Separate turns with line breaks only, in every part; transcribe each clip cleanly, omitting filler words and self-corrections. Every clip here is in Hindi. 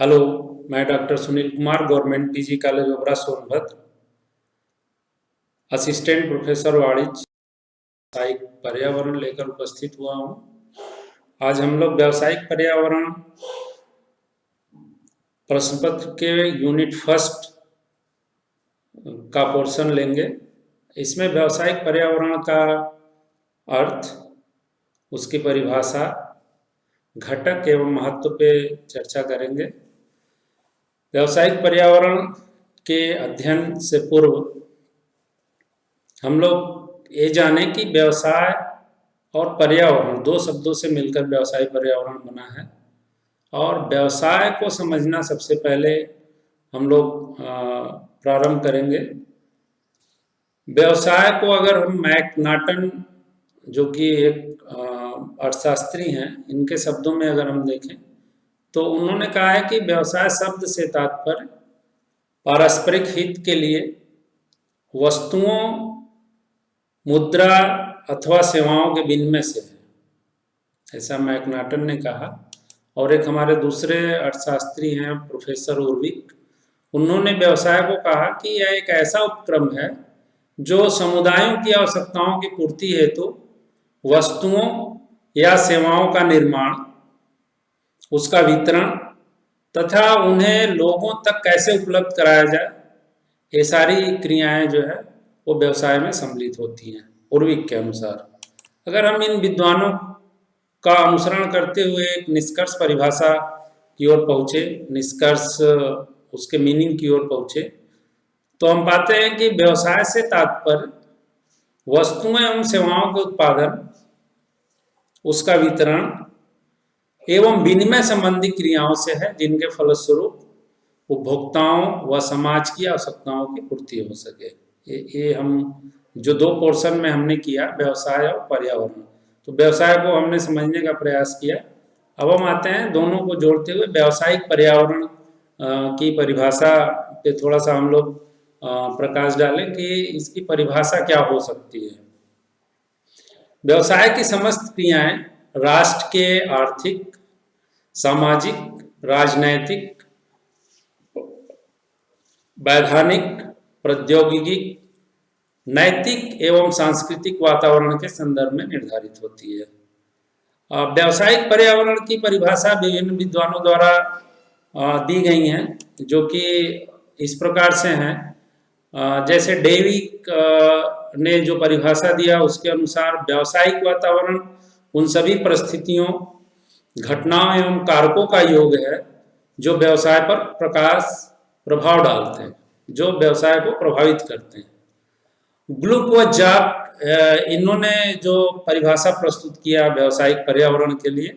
हेलो, मैं doctor Sunil Kumar, government PG college Obra Sonbhadra, assistant professor वाणिज्य व्यावसायिक पर्यावरण लेकर उपस्थित हुआ हूँ। आज हम लोग व्यावसायिक पर्यावरण प्रश्न पत्र के यूनिट फर्स्ट का पोर्शन लेंगे। इसमें व्यावसायिक पर्यावरण का अर्थ, उसकी परिभाषा, घटक एवं महत्व पे चर्चा करेंगे। व्यावसायिक पर्यावरण के अध्ययन से पूर्व हम लोग ये जाने कि व्यवसाय और पर्यावरण दो शब्दों से मिलकर व्यवसाय पर्यावरण बना है। और व्यवसाय को समझना सबसे पहले हम लोग प्रारंभ करेंगे। व्यवसाय को अगर हम मैकनाटन, जो कि एक अर्थशास्त्री हैं, इनके शब्दों में अगर हम देखें तो उन्होंने कहा है कि व्यवसाय शब्द से तात्पर्य पारस्परिक हित के लिए वस्तुओं, मुद्रा अथवा सेवाओं के विनिमय से है, ऐसा मैकनाटन ने कहा। और एक हमारे दूसरे अर्थशास्त्री हैं प्रोफेसर उर्विक, उन्होंने व्यवसाय को कहा कि यह एक ऐसा उपक्रम है जो समुदायों की आवश्यकताओं की पूर्ति हेतु वस्तुओं या सेवाओं का निर्माण, उसका वितरण तथा उन्हें लोगों तक कैसे उपलब्ध कराया जाए, ये सारी क्रियाएं जो है वो व्यवसाय में सम्मिलित होती हैं उर्विक के अनुसार। अगर हम इन विद्वानों का अनुसरण करते हुए एक निष्कर्ष परिभाषा की ओर पहुँचे, निष्कर्ष उसके मीनिंग की ओर पहुँचे, तो हम पाते हैं कि व्यवसाय से तात्पर्य वस्तुएं एवं सेवाओं के उत्पादन, उसका वितरण एवं विनिमय संबंधी क्रियाओं से है, जिनके फलस्वरूप उपभोक्ताओं व समाज की आवश्यकताओं की पूर्ति हो सके। ये हम जो दो पोर्शन में हमने किया, व्यवसाय और पर्यावरण, तो व्यवसाय को हमने समझने का प्रयास किया। अब हम आते हैं दोनों को जोड़ते हुए व्यावसायिक पर्यावरण की परिभाषा पे थोड़ा सा हम लोग प्रकाश डालें कि इसकी परिभाषा क्या हो सकती है। व्यवसाय की समस्त क्रियाएं राष्ट्र के आर्थिक, सामाजिक, राजनैतिक, वैधानिक, प्रौद्योगिकी, नैतिक एवं सांस्कृतिक वातावरण के संदर्भ में निर्धारित होती है। व्यावसायिक पर्यावरण की परिभाषा विभिन्न विद्वानों द्वारा दी गई हैं, जो कि इस प्रकार से हैं। जैसे डेविक ने जो परिभाषा दिया, उसके अनुसार व्यावसायिक वातावरण उन सभी परिस्थितियों, घटनाओं एवं कारकों का योग है जो व्यवसाय पर प्रभाव डालते हैं, जो व्यवसाय को प्रभावित करते हैं। ग्लुक व जाक, इन्होंने जो परिभाषा प्रस्तुत किया व्यावसायिक पर्यावरण के लिए,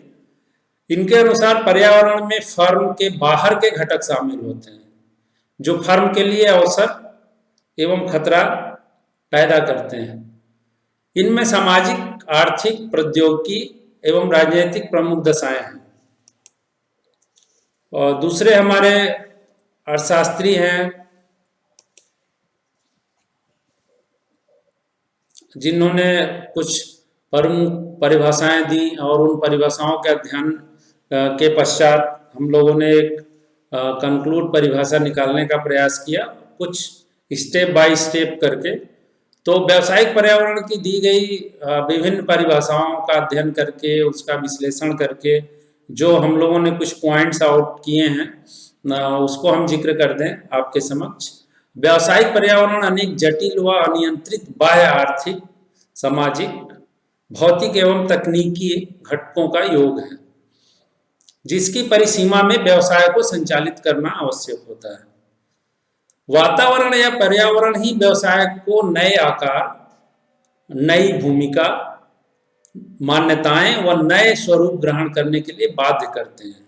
इनके अनुसार पर्यावरण में फर्म के बाहर के घटक शामिल होते हैं जो फर्म के लिए अवसर एवं खतरा पैदा करते हैं। इनमें सामाजिक, आर्थिक, प्रौद्योगिकी एवं राजनीतिक प्रमुख दशाएं हैं। और दूसरे हमारे अर्थशास्त्री हैं जिन्होंने कुछ प्रमुख परिभाषाएं दी, और उन परिभाषाओं के अध्ययन के पश्चात हम लोगों ने एक कंक्लूड परिभाषा निकालने का प्रयास किया, कुछ स्टेप बाय स्टेप करके। तो व्यावसायिक पर्यावरण की दी गई विभिन्न परिभाषाओं का अध्ययन करके, उसका विश्लेषण करके, जो हम लोगों ने कुछ पॉइंट्स आउट किए हैं, उसको हम जिक्र कर दें आपके समक्ष। व्यावसायिक पर्यावरण अनेक जटिल व अनियंत्रित बाह्य आर्थिक, सामाजिक, भौतिक एवं तकनीकी घटकों का योग है, जिसकी परिसीमा में व्यवसाय को संचालित करना आवश्यक होता है। वातावरण या पर्यावरण ही व्यवसाय को नए आकार, नई भूमिका, मान्यताएं व नए स्वरूप ग्रहण करने के लिए बाध्य करते हैं।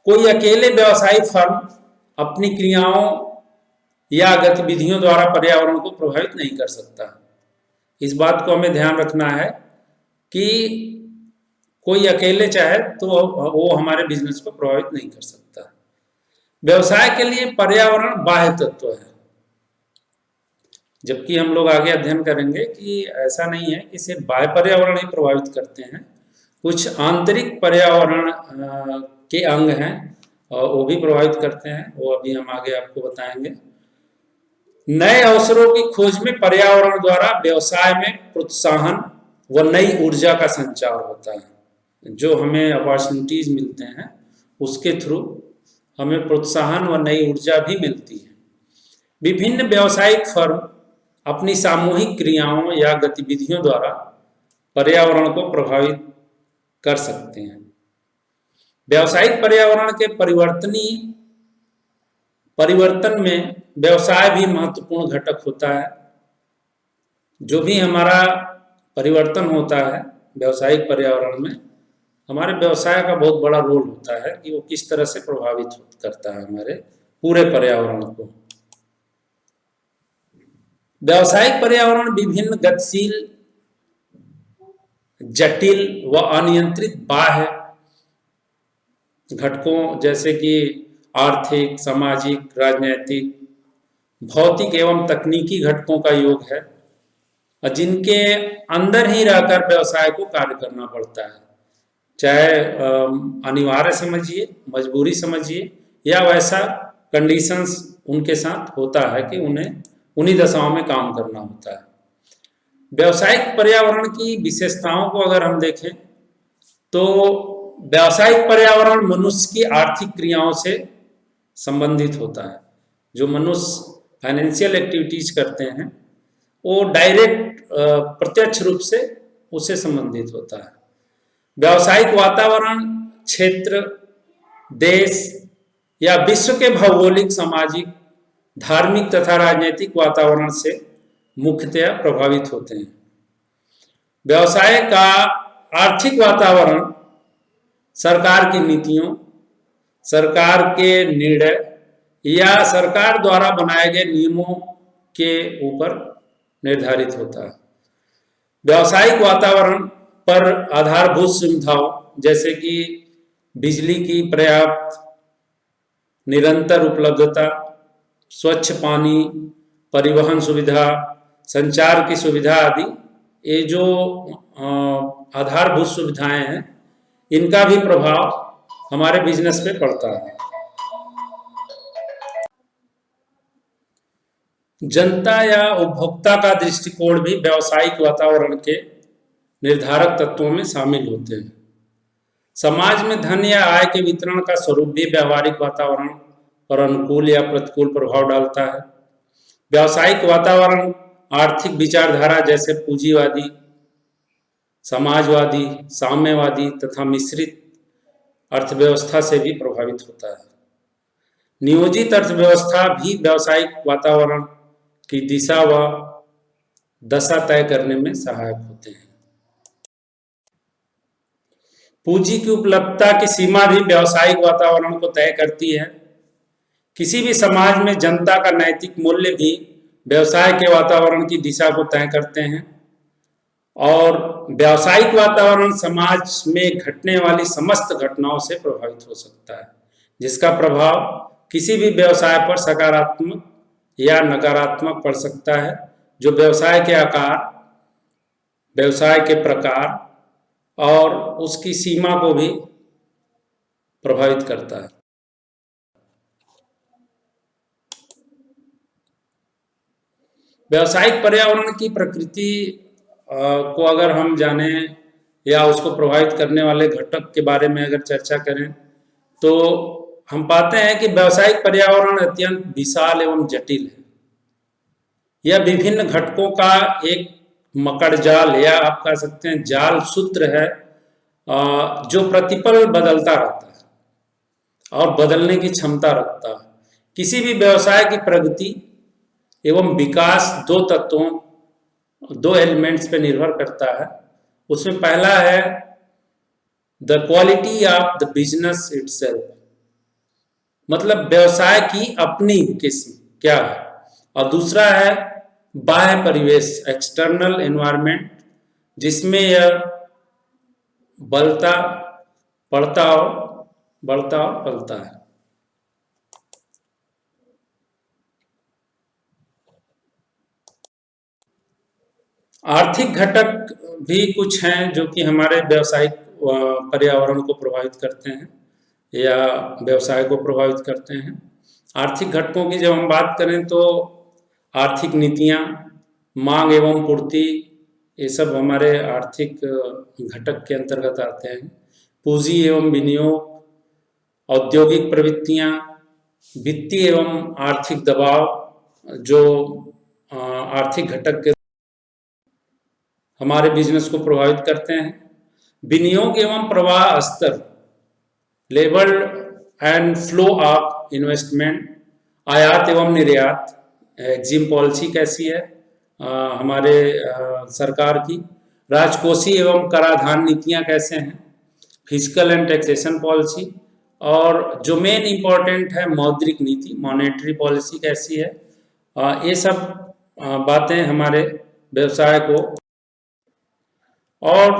कोई अकेले व्यवसायिक फर्म अपनी क्रियाओं या गतिविधियों द्वारा पर्यावरण को प्रभावित नहीं कर सकता। इस बात को हमें ध्यान रखना है कि कोई अकेले चाहे तो वो हमारे बिजनेस को प्रभावित नहीं कर सकता। व्यवसाय के लिए पर्यावरण बाह्य तत्व है, जबकि हम लोग आगे अध्ययन करेंगे कि ऐसा नहीं है कि सिर्फ बाह्य पर्यावरण ही प्रभावित करते हैं, कुछ आंतरिक पर्यावरण के अंग हैं, और वो भी प्रभावित करते हैं, वो अभी हम आगे आपको बताएंगे। नए अवसरों की खोज में पर्यावरण द्वारा व्यवसाय में प्रोत्साहन व नई ऊर्जा का संचार होता है। जो हमें अपॉर्चुनिटीज मिलते हैं उसके थ्रू हमें प्रोत्साहन व नई ऊर्जा भी मिलती है। विभिन्न व्यावसायिक फर्म अपनी सामूहिक क्रियाओं या गतिविधियों द्वारा पर्यावरण को प्रभावित कर सकते हैं। व्यावसायिक पर्यावरण के परिवर्तन में व्यवसाय भी महत्वपूर्ण घटक होता है। जो भी हमारा परिवर्तन होता है व्यावसायिक पर्यावरण में, हमारे व्यवसाय का बहुत बड़ा रोल होता है कि वो किस तरह से प्रभावित करता है हमारे पूरे पर्यावरण को। व्यावसायिक पर्यावरण विभिन्न गतिशील, जटिल व अनियंत्रित बाह्य घटकों जैसे कि आर्थिक, सामाजिक, राजनीतिक, भौतिक एवं तकनीकी घटकों का योग है, जिनके अंदर ही रहकर व्यवसाय को कार्य करना पड़ता है। चाहे अनिवार्य समझिए, मजबूरी समझिए, या वैसा कंडीशंस उनके साथ होता है कि उन्हें उन्हीं दशाओं में काम करना होता है। व्यावसायिक पर्यावरण की विशेषताओं को अगर हम देखें तो व्यावसायिक पर्यावरण मनुष्य की आर्थिक क्रियाओं से संबंधित होता है। जो मनुष्य फाइनेंशियल एक्टिविटीज करते हैं वो डायरेक्ट प्रत्यक्ष रूप से उससे संबंधित होता है। व्यावसायिक वातावरण क्षेत्र, देश या विश्व के भौगोलिक, सामाजिक, धार्मिक तथा राजनीतिक वातावरण से मुख्यतया प्रभावित होते हैं। व्यवसाय का आर्थिक वातावरण सरकार की नीतियों, सरकार के निर्णय या सरकार द्वारा बनाए गए नियमों के ऊपर निर्धारित होता है। व्यावसायिक वातावरण पर आधारभूत सुविधाओं जैसे कि बिजली की पर्याप्त निरंतर उपलब्धता, स्वच्छ पानी, परिवहन सुविधा, संचार की सुविधा आदि, ये जो आधारभूत सुविधाएं हैं इनका भी प्रभाव हमारे बिजनेस पे पड़ता है। जनता या उपभोक्ता का दृष्टिकोण भी व्यावसायिक वातावरण के निर्धारक तत्वों में शामिल होते हैं। समाज में धन या आय के वितरण का स्वरूप भी व्यावहारिक वातावरण पर अनुकूल या प्रतिकूल प्रभाव डालता है। व्यावसायिक वातावरण आर्थिक विचारधारा जैसे पूंजीवादी, समाजवादी, साम्यवादी तथा मिश्रित अर्थव्यवस्था से भी प्रभावित होता है। नियोजित अर्थव्यवस्था भी व्यावसायिक वातावरण की दिशा व दशा तय करने में सहायक होते हैं। पूंजी की उपलब्धता की सीमा भी व्यावसायिक वातावरण को तय करती है। किसी भी समाज में जनता का नैतिक मूल्य भी व्यवसाय के वातावरण की दिशा को तय करते हैं और व्यावसायिक वातावरण समाज में घटने वाली समस्त घटनाओं से प्रभावित हो सकता है, जिसका प्रभाव किसी भी व्यवसाय पर सकारात्मक या नकारात्मक पड़ सकता है, जो व्यवसाय के आकार, व्यवसाय के प्रकार और उसकी सीमा को भी प्रभावित करता है। व्यावसायिक पर्यावरण की प्रकृति को अगर हम जाने या उसको प्रभावित करने वाले घटक के बारे में अगर चर्चा करें तो हम पाते हैं कि व्यावसायिक पर्यावरण अत्यंत विशाल एवं जटिल है। यह विभिन्न घटकों का एक मकड़ जाल या आप कह सकते हैं जाल सूत्र है जो प्रतिपल बदलता रहता है और बदलने की क्षमता रखता है। किसी भी व्यवसाय की प्रगति एवं विकास दो एलिमेंट्स पे निर्भर करता है। उसमें पहला है the quality of the business itself, मतलब व्यवसाय की अपनी किस्म क्या है, और दूसरा है बाह्य परिवेश, एक्सटर्नल एनवायरनमेंट, जिसमें यह बढ़ता और पलता है। आर्थिक घटक भी कुछ हैं जो कि हमारे व्यावसायिक पर्यावरण को प्रभावित करते हैं। या व्यवसाय को प्रभावित करते हैं। आर्थिक घटकों की जब हम बात करें तो आर्थिक नीतियाँ, मांग एवं पूर्ति, ये सब हमारे आर्थिक घटक के अंतर्गत आते हैं। पूंजी एवं विनियोग, औद्योगिक प्रवृत्तियाँ, वित्तीय एवं आर्थिक दबाव, जो आर्थिक घटक के हमारे बिजनेस को प्रभावित करते हैं। विनियोग एवं प्रवाह स्तर, level and flow of investment, आयात एवं निर्यात, एग्जिम पॉलिसी कैसी है हमारे सरकार की, राजकोषीय एवं कराधान नीतियाँ कैसे हैं, फिजिकल एंड टैक्सेशन पॉलिसी, और जो मेन इम्पॉर्टेंट है मौद्रिक नीति, मॉनेटरी पॉलिसी कैसी है। ये सब बातें हमारे व्यवसाय को, और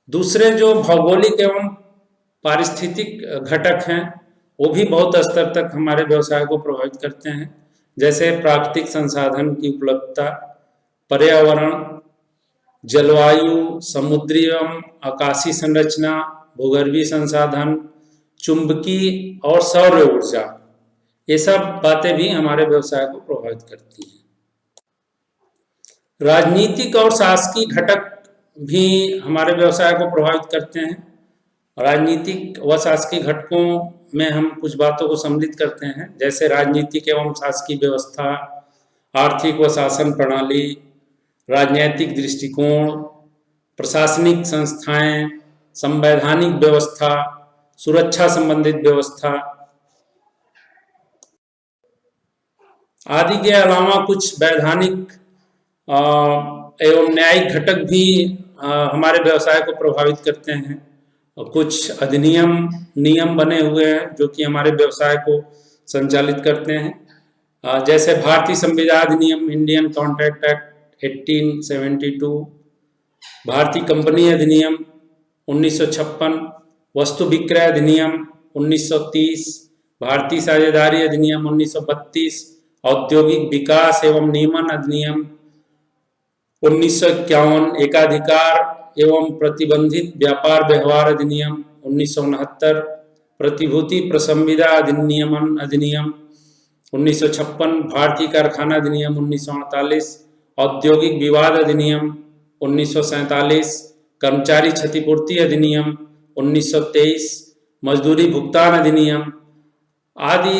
दूसरे जो भौगोलिक एवं पारिस्थितिक घटक हैं वो भी बहुत स्तर तक हमारे व्यवसाय को प्रभावित करते हैं, जैसे प्राकृतिक संसाधन की उपलब्धता, पर्यावरण, जलवायु, समुद्री एवं आकाशीय संरचना, भूगर्भीय संसाधन, चुंबकीय और सौर ऊर्जा, ये सब बातें भी हमारे व्यवसाय को प्रभावित करती हैं। राजनीतिक और शासकीय घटक भी हमारे व्यवसाय को प्रभावित करते हैं। राजनीतिक व शासकीय घटकों में हम कुछ बातों को सम्मिलित करते हैं, जैसे राजनीतिक एवं शासकीय व्यवस्था, आर्थिक व शासन प्रणाली, राजनीतिक दृष्टिकोण, प्रशासनिक संस्थाएं, संवैधानिक व्यवस्था, सुरक्षा संबंधित व्यवस्था आदि के अलावा कुछ वैधानिक एवं न्यायिक घटक भी हमारे व्यवसाय को प्रभावित करते हैं। और कुछ अधिनियम, नियम बने हुए हैं जो कि हमारे व्यवसाय को संचालित करते हैं, जैसे भारतीय संविदा अधिनियम, इंडियन कॉन्ट्रैक्ट एक्ट 1872, भारतीय कंपनी अधिनियम 1956, वस्तु विक्रय अधिनियम 1930, भारतीय साझेदारी अधिनियम 1932, औद्योगिक विकास एवं नियमन अधिनियम 1951, एकाधिकार एवं प्रतिबंधित व्यापार व्यवहार अधिनियम 1969, प्रतिभूति प्रसंविदा अधिनियमन अधिनियम 1956, भारतीय कारखाना अधिनियम 1948, औद्योगिक विवाद अधिनियम 1947, कर्मचारी क्षतिपूर्ति अधिनियम 1923, मजदूरी भुगतान अधिनियम आदि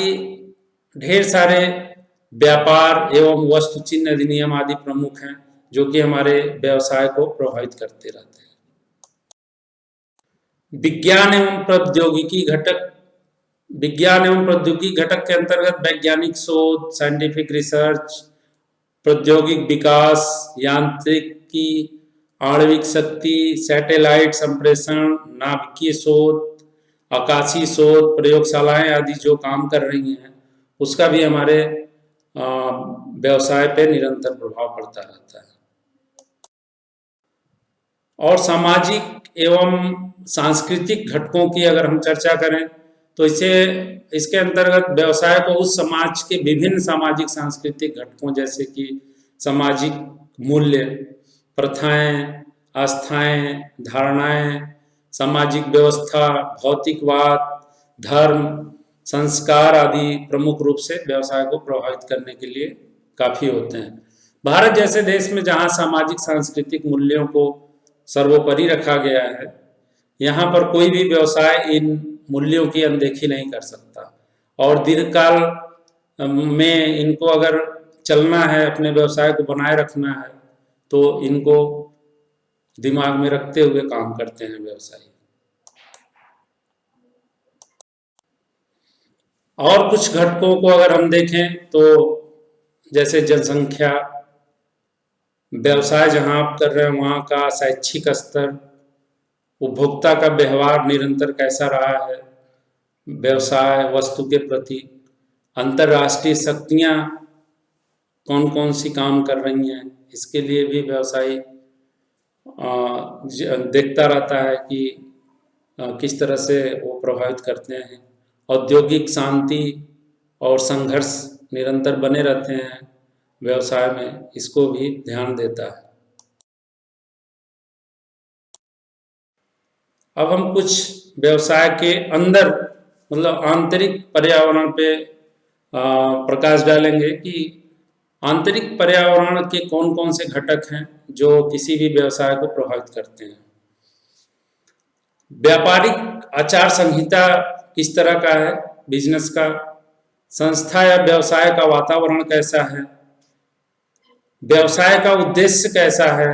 ढेर सारे व्यापार एवं वस्तु चिन्ह अधिनियम आदि प्रमुख हैं जो कि हमारे व्यवसाय को प्रभावित करते रहते हैं। विज्ञान एवं प्रौद्योगिकी घटक, विज्ञान एवं प्रौद्योगिकी घटक के अंतर्गत वैज्ञानिक शोध, साइंटिफिक रिसर्च, प्रौद्योगिक विकास, यांत्रिकी, आणविक शक्ति, सैटेलाइट संप्रेषण, नाभिकीय शोध, आकाशीय शोध, प्रयोगशालाएं आदि जो काम कर रही हैं उसका भी हमारे व्यवसाय पे निरंतर प्रभाव पड़ता रहता है। और सामाजिक एवं सांस्कृतिक घटकों की अगर हम चर्चा करें तो इसके अंतर्गत व्यवसाय को उस समाज के विभिन्न सामाजिक सांस्कृतिक घटकों जैसे कि सामाजिक मूल्य, प्रथाएं, आस्थाएं, धारणाएं, सामाजिक व्यवस्था, भौतिकवाद, धर्म, संस्कार आदि प्रमुख रूप से व्यवसाय को प्रभावित करने के लिए काफ़ी होते हैं। भारत जैसे देश में जहाँ सामाजिक सांस्कृतिक मूल्यों को सर्वोपरि रखा गया है, यहाँ पर कोई भी व्यवसाय इन मूल्यों की अनदेखी नहीं कर सकता, और दीर्घकाल में इनको अगर चलना है, अपने व्यवसाय को बनाए रखना है, तो इनको दिमाग में रखते हुए काम करते हैं व्यवसायी। और कुछ घटकों को अगर हम देखें तो जैसे जनसंख्या, व्यवसाय जहाँ आप कर रहे हैं वहाँ का शैक्षिक स्तर, उपभोक्ता का व्यवहार निरंतर कैसा रहा है व्यवसाय वस्तु के प्रति, अंतर्राष्ट्रीय शक्तियाँ कौन कौन सी काम कर रही हैं, इसके लिए भी व्यवसायी देखता रहता है कि किस तरह से वो प्रभावित करते हैं। औद्योगिक शांति और संघर्ष निरंतर बने रहते हैं व्यवसाय में, इसको भी ध्यान देता है। अब हम कुछ व्यवसाय के अंदर मतलब आंतरिक पर्यावरण पे प्रकाश डालेंगे कि आंतरिक पर्यावरण के कौन कौन से घटक हैं जो किसी भी व्यवसाय को प्रभावित करते हैं। व्यापारिक आचार संहिता किस तरह का है बिजनेस का, संस्था या व्यवसाय का वातावरण कैसा है, व्यवसाय का उद्देश्य कैसा है,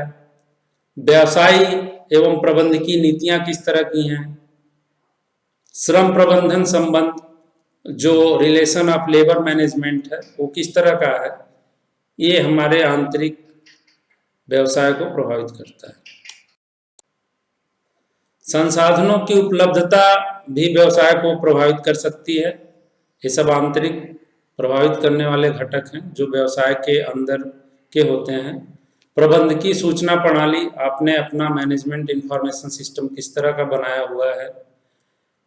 व्यवसायी एवं प्रबंधकीय नीतियां किस तरह की हैं, श्रम प्रबंधन संबंध जो रिलेशन ऑफ लेबर मैनेजमेंट है वो किस तरह का है, ये हमारे आंतरिक व्यवसाय को प्रभावित करता है। संसाधनों की उपलब्धता भी व्यवसाय को प्रभावित कर सकती है। ये सब आंतरिक प्रभावित करने वाले घटक हैं जो व्यवसाय के अंदर के होते हैं। प्रबंधकीय सूचना प्रणाली, आपने अपना मैनेजमेंट इंफॉर्मेशन सिस्टम किस तरह का बनाया हुआ है,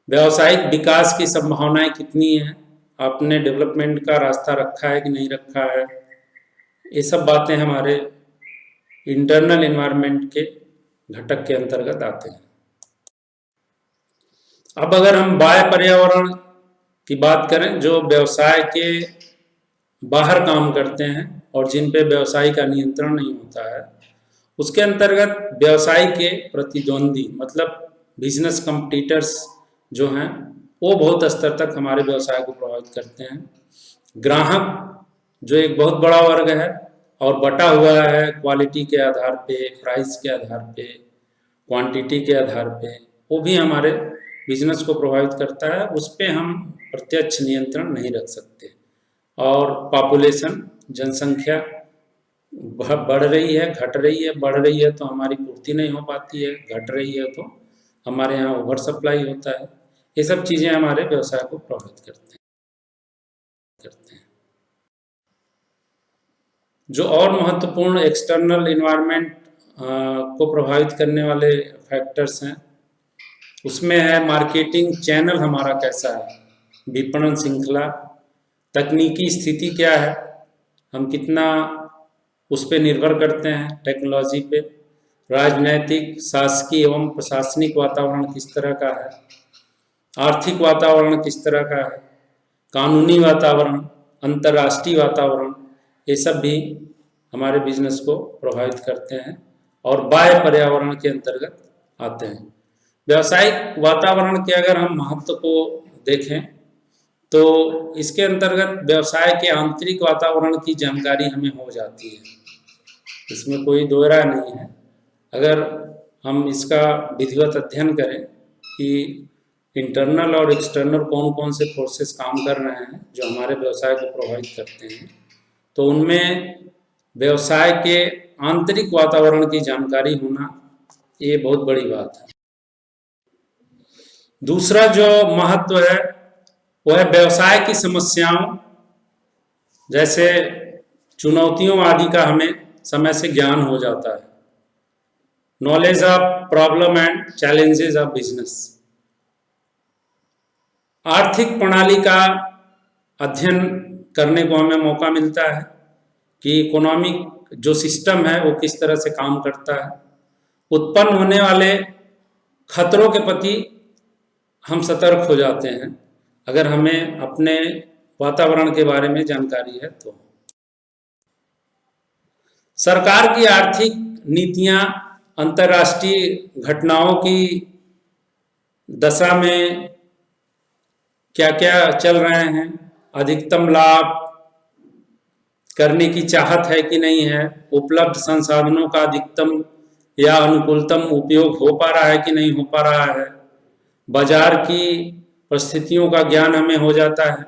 व्यावसायिक विकास की संभावनाएं कितनी हैं, आपने डेवलपमेंट का रास्ता रखा है कि नहीं रखा है, ये सब बातें हमारे इंटरनल एनवायरनमेंट के घटक के अंतर्गत आते हैं। अब अगर हम बाह्य पर्यावरण की बात करें जो व्यवसाय के बाहर काम करते हैं और जिन पे व्यवसाय का नियंत्रण नहीं होता है, उसके अंतर्गत व्यवसाय के प्रतिद्वंदी मतलब बिजनेस कॉम्पिटिटर्स जो हैं वो बहुत स्तर तक हमारे व्यवसाय को प्रभावित करते हैं। ग्राहक जो एक बहुत बड़ा वर्ग है और बटा हुआ है क्वालिटी के आधार पे, प्राइस के आधार पे, क्वांटिटी के आधार पे, वो भी हमारे बिजनेस को प्रभावित करता है। उस पर हम प्रत्यक्ष नियंत्रण नहीं रख सकते। और पॉपुलेशन, जनसंख्या बढ़ रही है, घट रही है, बढ़ रही है तो हमारी पूर्ति नहीं हो पाती है, घट रही है तो हमारे यहाँ ओवर सप्लाई होता है। ये सब चीज़ें हमारे व्यवसाय को प्रभावित करते हैं। जो और महत्वपूर्ण एक्सटर्नल इन्वायरमेंट को प्रभावित करने वाले फैक्टर्स हैं उसमें है मार्केटिंग चैनल हमारा कैसा है, विपणन श्रृंखला, तकनीकी स्थिति क्या है, हम कितना उस पर निर्भर करते हैं टेक्नोलॉजी पे, राजनैतिक, शासकीय एवं प्रशासनिक वातावरण किस तरह का है, आर्थिक वातावरण किस तरह का है, कानूनी वातावरण, अंतर्राष्ट्रीय वातावरण, ये सब भी हमारे बिजनेस को प्रभावित करते हैं और बाह्य पर्यावरण के अंतर्गत आते हैं। व्यावसायिक वातावरण के अगर हम महत्व को देखें तो इसके अंतर्गत व्यवसाय के आंतरिक वातावरण की जानकारी हमें हो जाती है, इसमें कोई दो राय नहीं है। अगर हम इसका विधिवत अध्ययन करें कि इंटरनल और एक्सटर्नल कौन कौन से फोर्सेस काम कर रहे हैं जो हमारे व्यवसाय को प्रभावित करते हैं, तो उनमें व्यवसाय के आंतरिक वातावरण की जानकारी होना ये बहुत बड़ी बात है। दूसरा जो महत्व है वह है व्यवसाय की समस्याओं जैसे चुनौतियों आदि का हमें समय से ज्ञान हो जाता है। Knowledge of problem and challenges of business, आर्थिक प्रणाली का अध्ययन करने को हमें मौका मिलता है कि इकोनॉमिक जो सिस्टम है वो किस तरह से काम करता है। उत्पन्न होने वाले खतरों के प्रति हम सतर्क हो जाते हैं अगर हमें अपने वातावरण के बारे में जानकारी है तो। सरकार की आर्थिक नीतियां अंतर्राष्ट्रीय घटनाओं की दशा में क्या क्या चल रहे हैं, अधिकतम लाभ करने की चाहत है कि नहीं है, उपलब्ध संसाधनों का अधिकतम या अनुकूलतम उपयोग हो पा रहा है कि नहीं हो पा रहा है, बाजार की परिस्थितियों का ज्ञान हमें हो जाता है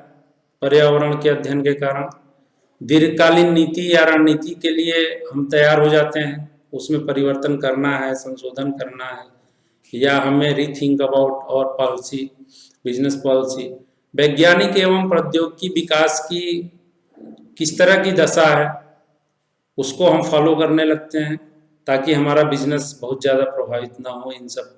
पर्यावरण के अध्ययन के कारण। दीर्घकालीन नीति या रणनीति के लिए हम तैयार हो जाते हैं, उसमें परिवर्तन करना है, संशोधन करना है, या हमें रीथिंक अबाउट और पॉलिसी, बिजनेस पॉलिसी। वैज्ञानिक एवं प्रौद्योगिकी विकास की किस तरह की दशा है उसको हम फॉलो करने लगते हैं ताकि हमारा बिजनेस बहुत ज़्यादा प्रभावित ना हो इन सब